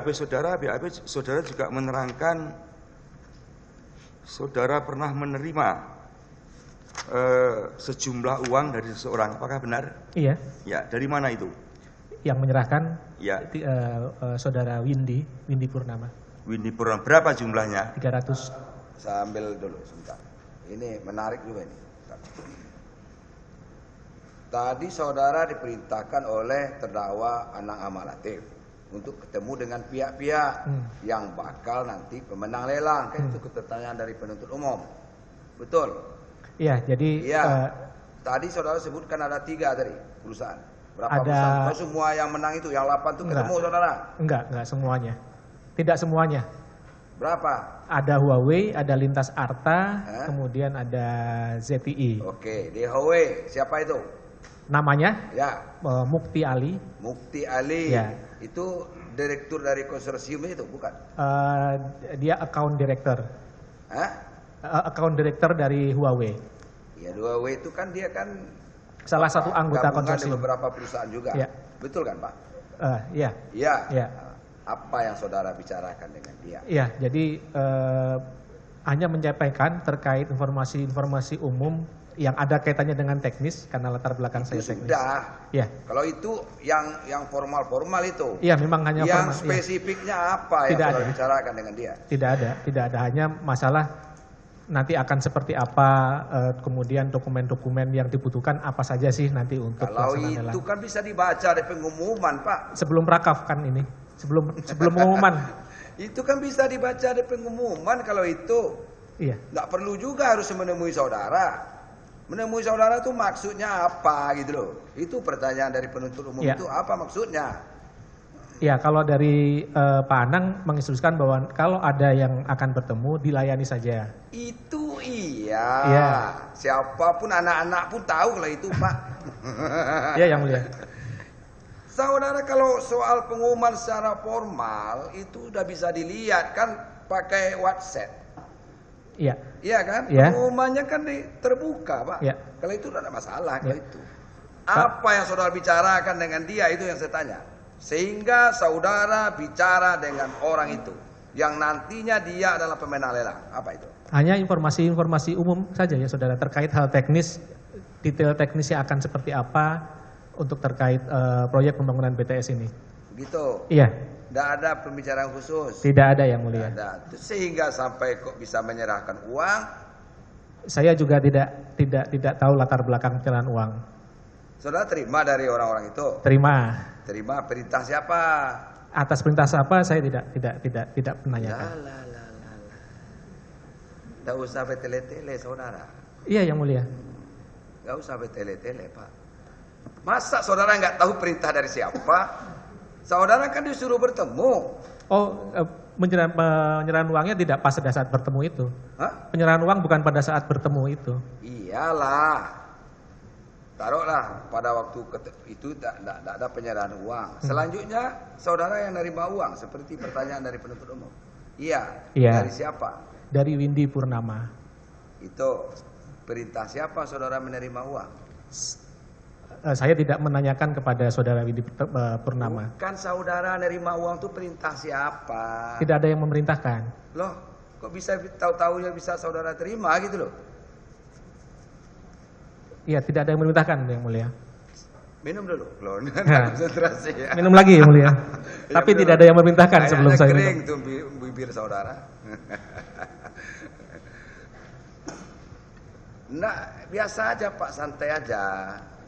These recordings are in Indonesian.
BAP saudara juga menerangkan saudara pernah menerima sejumlah uang dari seseorang, apakah benar? Iya. Ya, dari mana itu? Yang menyerahkan ya. Saudara Windy Purnama. Windy Purnama, berapa jumlahnya? 300. Saya ambil dulu sebentar. Ini menarik juga ini. Tadi saudara diperintahkan oleh terdakwa Anang Ahmad Latif untuk ketemu dengan pihak-pihak yang bakal nanti pemenang lelang. Kan itu pertanyaan dari penuntut umum. Betul? Iya, jadi tadi saudara sebutkan ada 3 tadi perusahaan. Berapa ada, perusahaan? Kalau semua yang menang itu, yang 8 itu ketemu saudara? Enggak semuanya. Tidak semuanya. Berapa? Ada Huawei, ada Lintas Arta, kemudian ada ZTI. Oke, di Huawei siapa itu? Namanya? Ya. Mukti Ali. Mukti Ali. Ya. Itu direktur dari konsorsium itu, bukan? Dia account director. Account director dari Huawei. Ya, Huawei itu kan dia kan salah satu anggota konsorsium. Di beberapa perusahaan juga. Ya. Betul kan, Pak? Iya. Iya. Ya. Apa yang saudara bicarakan dengan dia? Iya, jadi hanya menyampaikan terkait informasi-informasi umum yang ada kaitannya dengan teknis karena latar belakang itu saya teknis. Sudah. Ya. Kalau itu yang formal itu. Iya, memang hanya yang formal. Spesifiknya apa yang saudara bicarakan dengan dia? Tidak ada. Hanya masalah nanti akan seperti apa, kemudian dokumen-dokumen yang dibutuhkan apa saja sih nanti untuk kalau itu kan bisa dibaca di pengumuman, Pak. Sebelum rakaf kan ini, sebelum pengumuman. Itu kan bisa dibaca di pengumuman kalau itu. Iya. Nggak perlu juga harus menemui saudara. Menemui saudara itu maksudnya apa gitu loh. Itu pertanyaan dari penuntut umum itu apa maksudnya? Ya, kalau dari Pak Anang menginstruksikan bahwa kalau ada yang akan bertemu dilayani saja. Itu iya. Siapapun anak-anak pun tahu kalau itu, Pak. Iya, Yang Mulia. Saudara, kalau soal pengumuman secara formal itu udah bisa dilihat kan pakai WhatsApp. Iya. Iya kan? Ya. Pengumumannya kan terbuka, Pak. Ya. Kalau itu tidak ada masalah kalau itu. Apa yang saudara bicarakan dengan dia itu yang saya tanya. Sehingga saudara bicara dengan orang itu yang nantinya dia adalah pemenang lelang. Apa itu? Hanya informasi-informasi umum saja ya saudara terkait hal teknis, detail teknisnya akan seperti apa untuk terkait proyek pembangunan BTS ini. Begitu. Iya. Tidak ada pembicaraan khusus. Tidak ada, Yang Mulia. Tidak ada. Sehingga sampai kok bisa menyerahkan uang. Saya juga tidak tahu latar belakang pencerahan uang. Saudara terima dari orang-orang itu? Terima. Terima perintah siapa? Atas perintah siapa saya tidak menanyakan. Tidak usah bertele-tele, saudara. Iya, Yang Mulia. Tidak usah bertele-tele, Pak. Masa saudara nggak tahu perintah dari siapa? Saudara kan disuruh bertemu. Oh, penyerahan uangnya tidak pas pada saat bertemu itu. Hah? Penyerahan uang bukan pada saat bertemu itu. Iyalah. Taruhlah pada waktu itu tidak ada penyerahan uang. Selanjutnya saudara yang nerima uang seperti pertanyaan dari penuntut umum. Iya. Dari siapa? Dari Windy Purnama. Itu perintah siapa saudara menerima uang? Saya tidak menanyakan kepada saudara Windy Purnama. Bukan saudara nerima uang itu perintah siapa? Tidak ada yang memerintahkan. Loh, kok bisa tahu-tahunya bisa saudara terima gitu loh? Iya, tidak ada yang memerintahkan, Yang Mulia. Minum dulu, loh. Konsentrasi ya. Minum lagi, Yang Mulia. Tapi tidak ada yang memerintahkan sebelum saya minum. Kering tuh bibir saudara. Nah, biasa aja Pak, santai aja.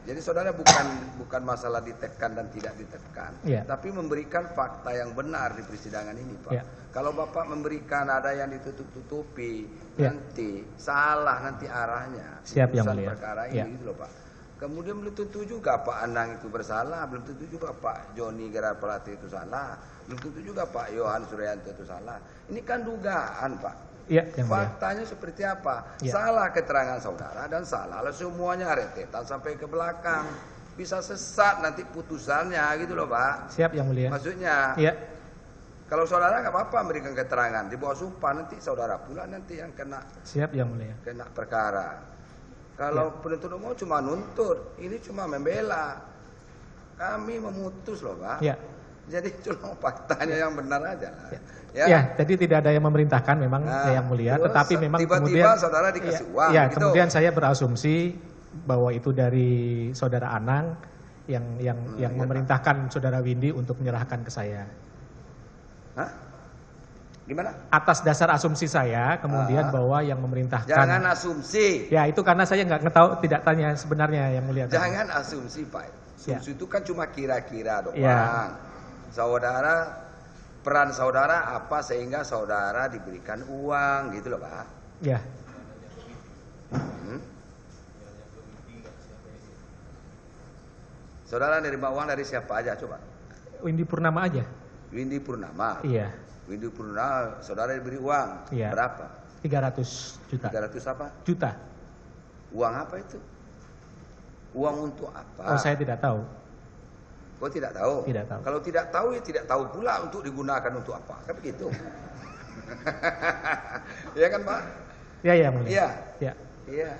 Jadi saudara bukan masalah ditekan dan tidak ditekan, tapi memberikan fakta yang benar di persidangan ini, Pak. Kalau Bapak memberikan ada yang ditutup-tutupi, nanti salah nanti arahnya. Siap, Yang Mulia. Perkara ini gitu loh, Pak. Kemudian belum tentu juga Pak Anang itu bersalah, belum tentu juga Pak Joni Gerapelati itu salah, belum tentu juga Pak Yohan Suryanto itu salah. Ini kan dugaan, Pak. Faktanya seperti apa? Salah keterangan saudara dan salah semuanya rentetan sampai ke belakang. Bisa sesat nanti putusannya gitu loh, Pak. Siap, Yang Mulia. Maksudnya, kalau saudara nggak apa-apa memberikan keterangan di bawah sumpah, nanti saudara pula nanti yang kena. Siap, Yang Mulia. Kena perkara. Kalau penuntut umum cuma nuntut, ini cuma membela. Kami memutus loh, Pak. Jadi cuma faktanya yang benar aja. Ya, jadi tidak ada yang memerintahkan memang Yang Mulia, tetapi memang tiba-tiba saudara dikasih uang. Ya, gitu. kemudian saya berasumsi bahwa itu dari saudara Anang yang memerintahkan saudara Windy untuk menyerahkan ke saya. Hah? Gimana? Atas dasar asumsi saya, kemudian bahwa yang memerintahkan. Jangan asumsi. Ya, itu karena saya nggak tahu, tidak tanya sebenarnya Yang Mulia. Jangan asumsi, Pak. Asumsi itu kan cuma kira-kira doang. Ya. Peran saudara apa sehingga saudara diberikan uang gitu loh, Pak. Ya. Saudara nerima uang dari siapa aja coba? Windy Purnama aja. Windy Purnama. Iya. Windy Purnama, saudara diberi uang. Iya. Berapa? 300 juta. 300 apa? Juta. Uang apa itu? Uang untuk apa? Oh, saya tidak tahu. Oh, tidak tahu? Tidak tahu. Kalau tidak tahu, ya tidak tahu pula untuk digunakan untuk apa. Kan begitu. Iya kan, Pak? Ya, Yang Mulia. Iya. Ya. Iya.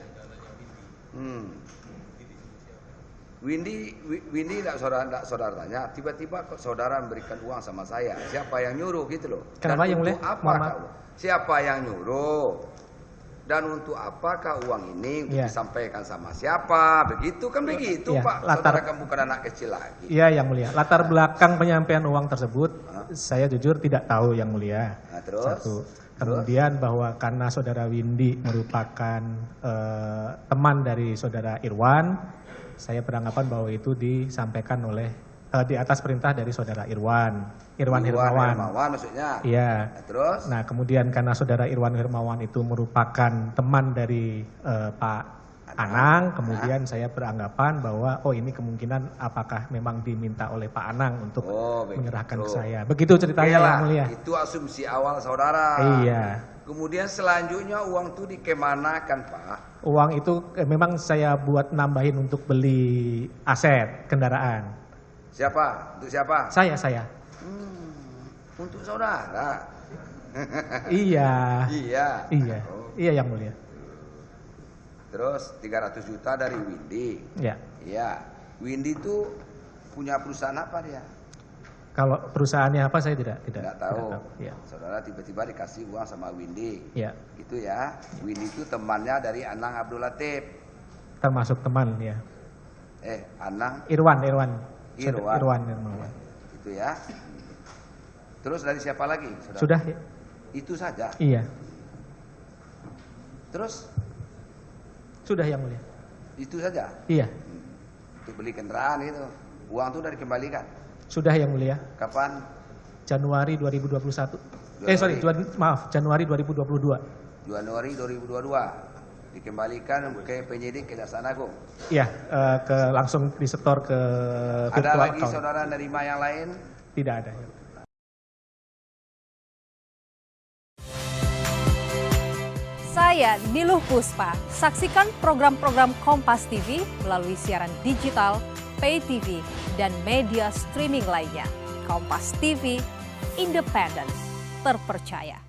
Windy tidak saudara tanya, tiba-tiba kok saudara memberikan uang sama saya. Siapa yang nyuruh gitu loh? Kenapa Yang Mulia? Siapa yang nyuruh? Dan untuk apakah uang ini disampaikan sama siapa? Begitu kan begitu, Pak. Saudara kan bukan anak kecil lagi. Iya, Yang Mulia. Latar belakang penyampaian uang tersebut, saya jujur tidak tahu, Yang Mulia. Nah, terus? Satu. Kemudian bahwa karena saudara Windy merupakan teman dari saudara Irwan, saya beranggapan bahwa itu disampaikan oleh di atas perintah dari saudara Irwan Hermawan. Maksudnya. Iya. Nah, terus? Nah, kemudian karena saudara Irwan Hermawan itu merupakan teman dari Pak Anang, kemudian saya beranggapan bahwa ini kemungkinan apakah memang diminta oleh Pak Anang untuk menyerahkan ke saya. Begitu ceritanya, Yang Mulia. Itu asumsi awal saudara. Iya. Kemudian selanjutnya uang itu dikemanakan, Pak? Uang itu memang saya buat nambahin untuk beli aset kendaraan. Siapa? Untuk siapa? Saya. Untuk saudara. Iya. Iya. Iya, Yang Mulia. Terus 300 juta dari Windy. Iya. Iya. Windy itu punya perusahaan apa dia? Kalau perusahaannya apa saya tidak tahu. Ya. Saudara tiba-tiba dikasih uang sama Windy. Iya. Gitu ya. Windy itu temannya dari Anang Abdul Latif. Termasuk teman ya. Anang Irwan. Itu ya. Terus dari siapa lagi? Sudah ya. Itu saja. Iya. Terus? Sudah, Yang Mulia. Itu saja. Iya. Untuk beli kendaraan itu. Uang itu udah dikembalikan. Sudah, Yang Mulia. Kapan? Januari 2021. Januari 2022. Januari 2022. Dikembalikan ke penyidik Kejaksaan Agung. Iya, langsung disetor ke virtual. Ada lagi account. saudara nerima yang lain? Tidak ada. Saya Niluh Puspa. Saksikan program-program Kompas TV melalui siaran digital, pay TV, dan media streaming lainnya. Kompas TV, independen, terpercaya.